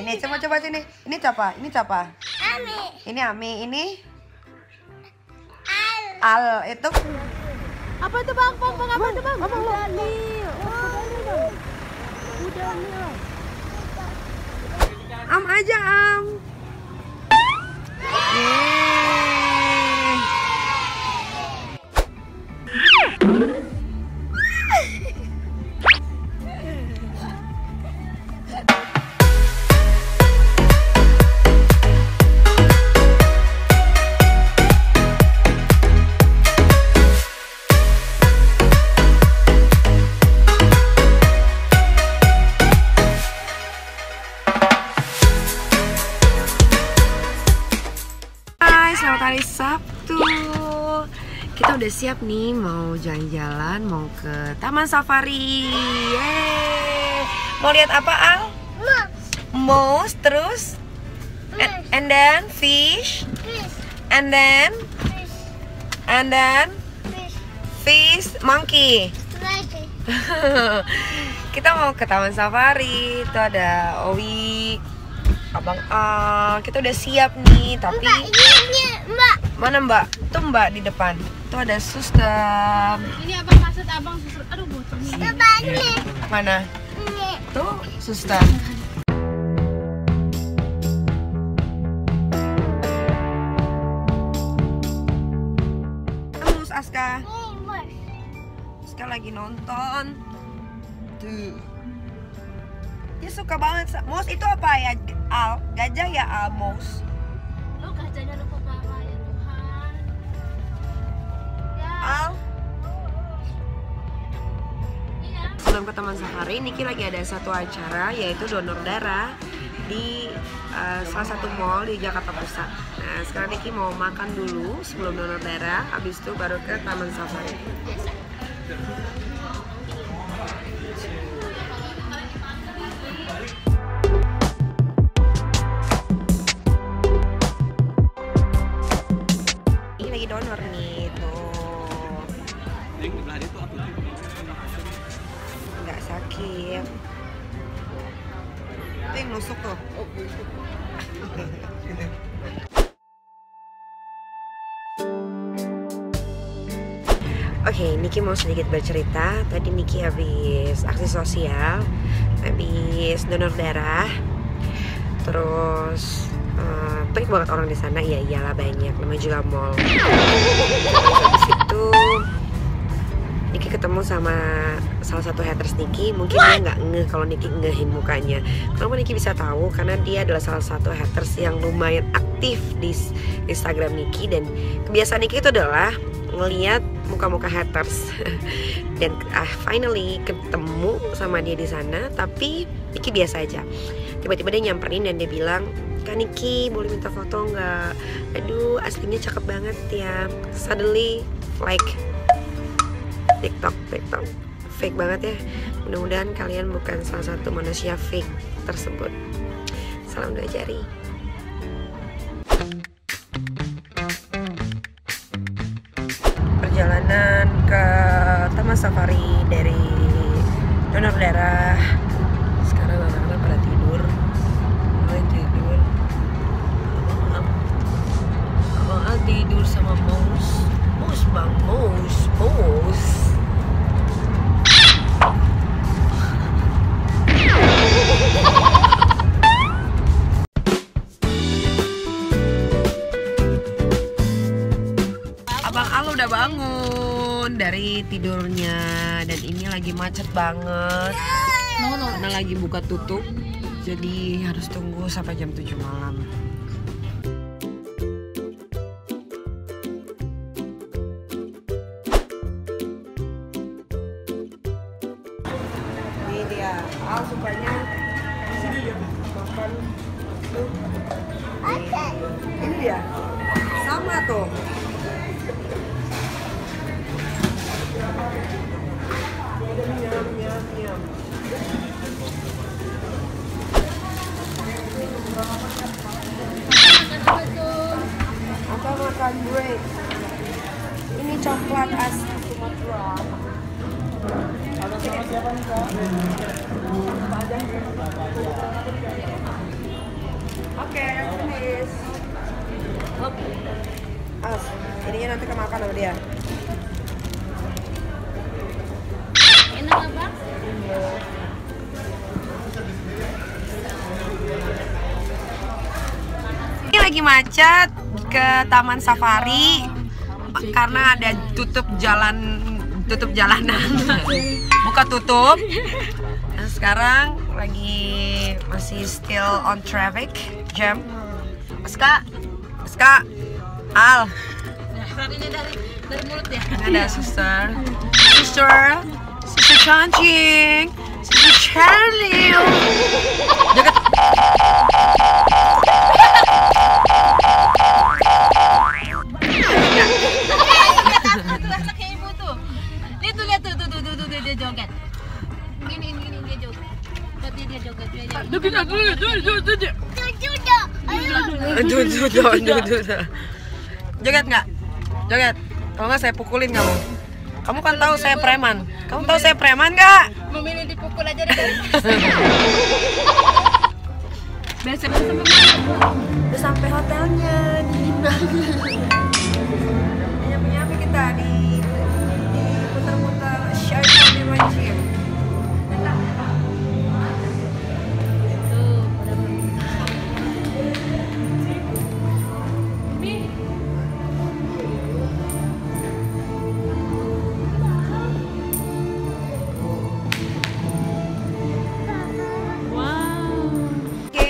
Ini coba sini. Ini siapa? Ini siapa? Ami. Ini Ami. Ini Al. Itu Apa itu bang? Apa itu bang? Udah nih. Udah nih. Am aja Am. Selamat hari Sabtu. Kita udah siap nih mau jalan-jalan, mau ke Taman Safari. Yeay. Mau lihat apa Al? Mouse, terus and then fish, and then fish, monkey. Kita mau ke Taman Safari. Itu ada Owi, Abang Al. Kita udah siap nih, tapi Mbak. mana Mbak? Tuh Mbak di depan. Tuh ada suster. Ini abang maksud abang suster. Aduh bocor nih. Mana? Tuh suster. Terus Aska. Aska lagi nonton. Tuh. Dia suka banget. Mouse itu apa ya? Al, gajah ya Al, mouse. Oh gajahnya lupa bawa ya Tuhan. Ya. Al. Iya. Sebelum ke Taman Safari, Niki lagi ada satu acara yaitu donor darah di salah satu mall di Jakarta Pusat. Nah, sekarang Niki mau makan dulu sebelum donor darah, habis itu baru ke Taman Safari. Ini lagi donor nih tuh. Nggak sakit. Itu yang nusuk tuh. Oke, Niki mau sedikit bercerita. Tadi Niki habis aksi sosial, habis donor darah. Terus banyak banget orang di sana. Ya iyalah banyak, namanya juga mall. Habis itu Niki ketemu sama salah satu haters Niki. Mungkin dia nggak ngeh kalau Niki ngehin mukanya. Kenapa Niki bisa tahu? Karena dia adalah salah satu haters yang lumayan aktif di Instagram Niki. Dan kebiasaan Niki itu adalah ngeliat muka-muka haters. Dan finally ketemu sama dia di sana. Tapi Niki biasa aja. Tiba-tiba dia nyamperin dan dia bilang, "Kak Niki, boleh minta foto nggak? Aduh, aslinya cakep banget ya." Suddenly like TikTok fake banget ya. Mudah-mudahan kalian bukan salah satu manusia fake tersebut. Salam 2 jari. Perjalanan ke Taman Safari dari donor darah. Sekarang anak-anak pada tidur. Mulai tidur. Abang tidur sama mouse. Mouse bang, mouse. Abang Al udah bangun dari tidurnya dan ini lagi macet banget. Karena lagi buka tutup, jadi harus tunggu sampai jam 7 malam. Ini dia, Al sukanya makan tuh. Ini dia, sama tuh. Nyam. Apa makan break? Ini coklat asli Sumatera. Ada sama siapa nih Kak? As, ininya nanti kemakan sama dia. Enak abang? Ini lagi macet ke Taman Safari karena ada tutup jalanan. Buka tutup. Nah, sekarang lagi masih still on traffic jam. Ska, Al. Ini dari mulut ya. Ini ada suster Cancing, suster Charlie. Jaga. Lihat tuh dia joget. Gini dia joget. Dia joget. Joget nggak? Joget. Kalau nggak saya pukulin kamu. Kamu kan tahu saya preman. Kamu tahu saya preman nggak? Memilih dipukul aja deh. Biasa sama Udah sampai hotelnya. Nyampe kita di putar-putar Sharjah Ranchim.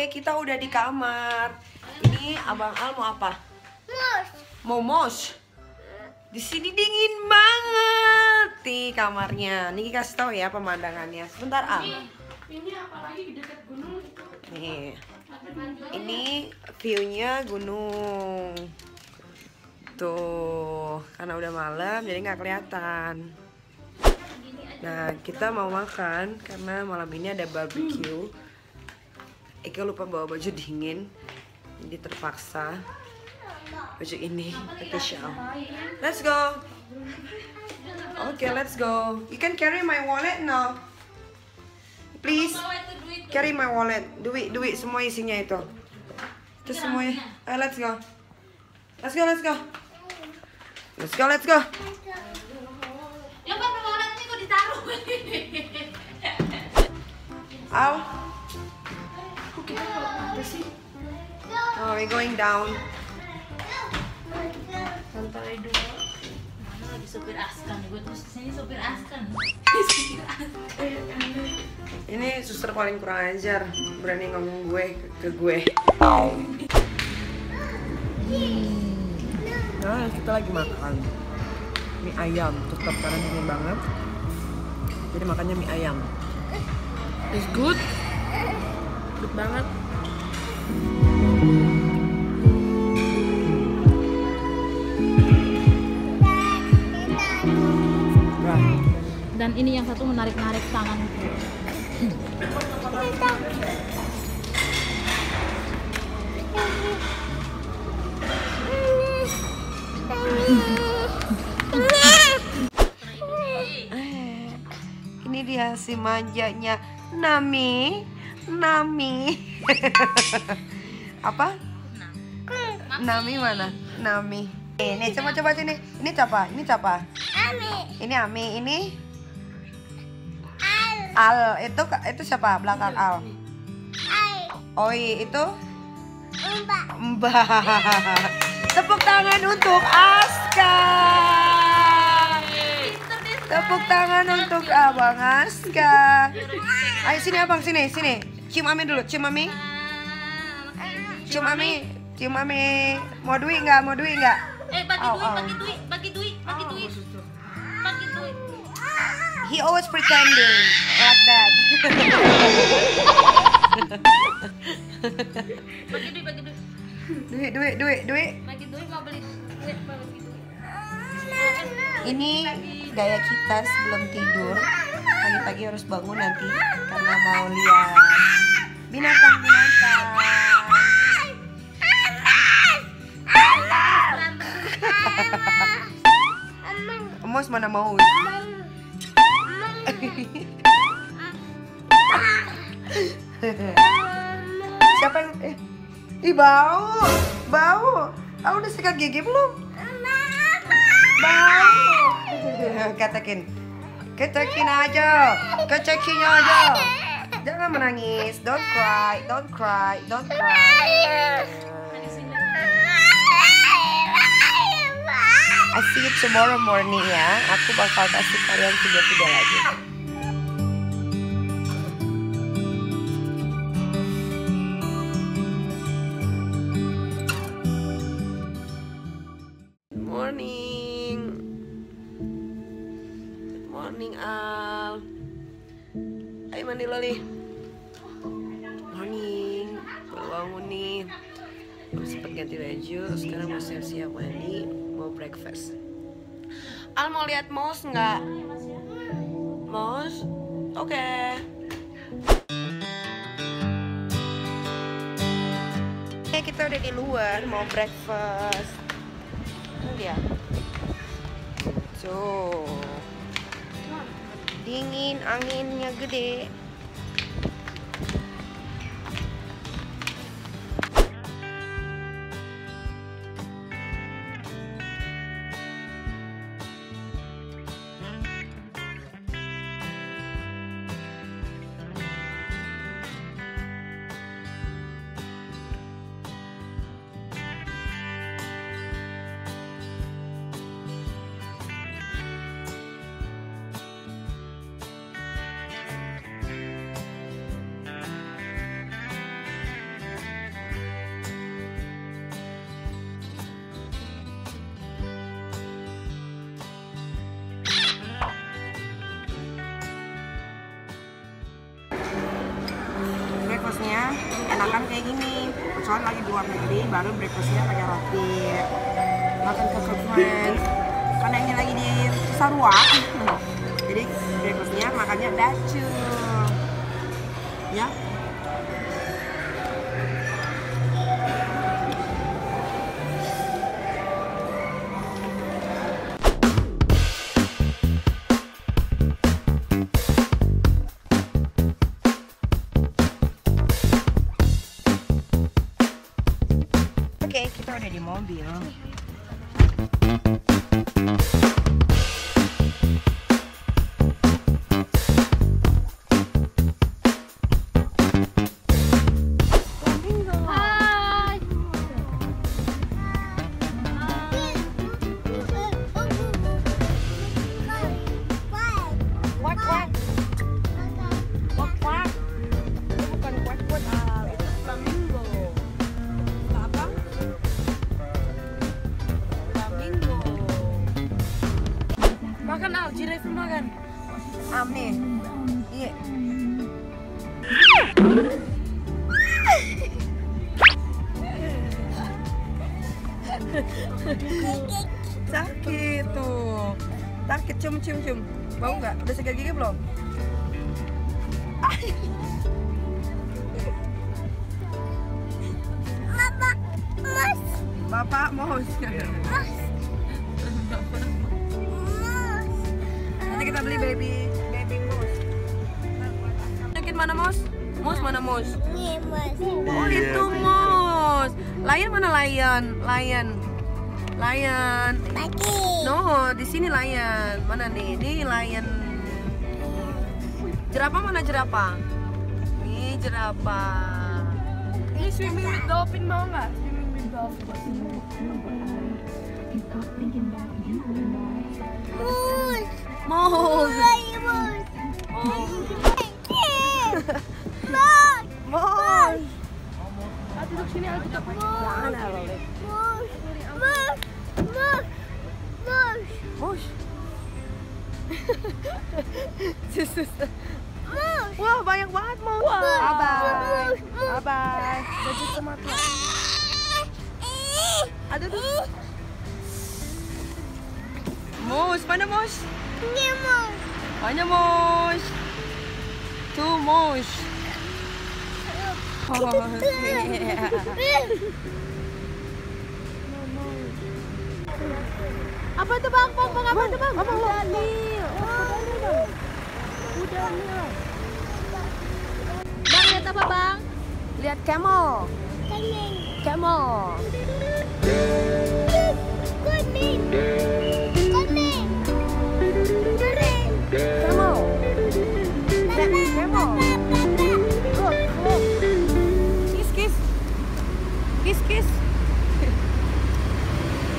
Kita udah di kamar. Ini Abang Al mau apa? Mau mos. Di sini dingin banget nih kamarnya. Nih kasih tahu ya pemandangannya. Sebentar Al. Ini apalagi di dekat gunung. Nih. Ini view-nya gunung. Tuh, karena udah malam jadi nggak kelihatan. Nah, kita mau makan karena malam ini ada barbecue. Eka lupa bawa baju dingin, jadi terpaksa baju ini pakai shawl. Let's go. Okay, let's go. You can carry my wallet now. Please carry my wallet. Duit semua isinya itu. Itu semuanya. Ayo, let's go. Let's go. Ya kan walletnya kok ditaruh. Al. Oh, we're going down. Santai dulu. Mana lagi sopir Askan? Gue terus sini sopir Askan. Ini suster paling kurang ajar, berani ngomong ke gue. Nah, kita lagi makan mie ayam, tetap karena dingin banget. Jadi makannya mie ayam. It's good. Good banget. Dan ini yang satu menarik-narik tangan. Ini dia si manjanya Nami. Apa? Nami mana? Nami. Ini coba sini. Ini siapa? Ini Ami. Ini Al. Itu siapa? Belakang Al. Oi, itu Mbak. Tepuk tangan untuk Aska. Tepuk tangan untuk Abang Aska. Ayo sini Abang, sini. Cium Ami dulu, cium Ami. Mau duit nggak? Bagi duit. He always pretending like that. Bagi duit. Duit. Bagi duit mau beli duit. Ini gaya kita sebelum tidur. Pagi-pagi harus bangun nanti karena mau lihat binatang. Emos mana mau? Siapa yang bau? Ah, udah sikat gigi belum? Bau. Kecekin aja. Jangan menangis. Don't cry. I see you tomorrow morning ya. Aku bakal kasih kalian video-video lagi. Good morning Al. Ayo mandi Loli. Morning. Bangun nih. Belum sempet ganti baju. Sekarang mau siap-siap mandi. Mau breakfast. Al mau lihat mouse nggak? Mouse? Oke. Kita udah di luar mau breakfast. Ini dia. Tuh. Dingin, anginnya gede. Breakfastnya enakan kayak gini, kecuali lagi di luar negeri baru breakfastnya pakai roti, makan kekekuan karena ini lagi di Sarua jadi breakfastnya makannya bacul ya. Oke, kita udah di mobil. Hai. Kuat. Itu bukan kuat Al, itu flamingo. Apa? Flamingo. Makan Al, giraffe makan. Am nih. Iya. Sakit tuh. Sakit cium. Bau nggak? Udah sikat gigi belum? Bapak mouse. Nanti kita beli baby mouse. Yakin mana mouse? Mouse mana mouse? Oh itu mouse. Lion mana lion? No, di sini lion. Mana nih? Ini lion. Jerapah mana jerapah? Ini jerapah. Ini swimming with dolphin mau nggak? Swimming with dolphin. Mouse. Mouse. Ah, duduk sini Al, duduk. Mana lo? Mouse. Wah, banyak banget mouse. Bye-bye. Baju tomato. Aduh. Mouse, mana mouse? Mana mouse? Tuh mouse. Oh, yeah. Apa tuh bang? Apa tuh bang? Apa lo? Udah nih. Bang lihat apa bang? Lihat camel. Kiss.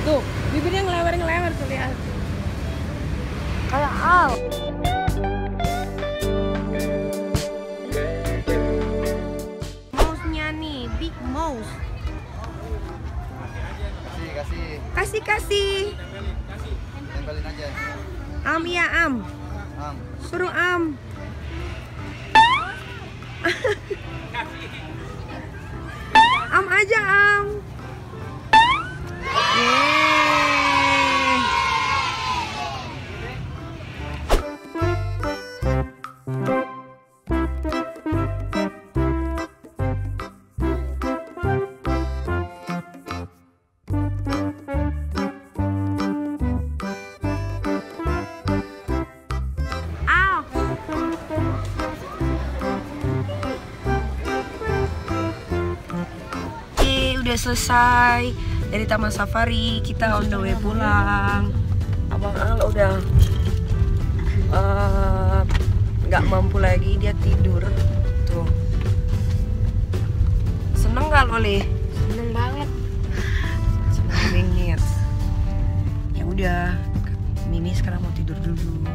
Tuh, bibirnya ngelewer tuh, lihat. Kayak Al. Mouse-nya nih, big mouse. Kasih. Tempelin aja. Am ya am. Suruh am. Am aja am. Udah selesai dari Taman Safari, kita on the way pulang. Abang Al udah nggak mampu lagi, dia tidur tuh. Seneng gak Loli? Seneng banget. Seneng bingit. Ya udah, Mimi sekarang mau tidur dulu.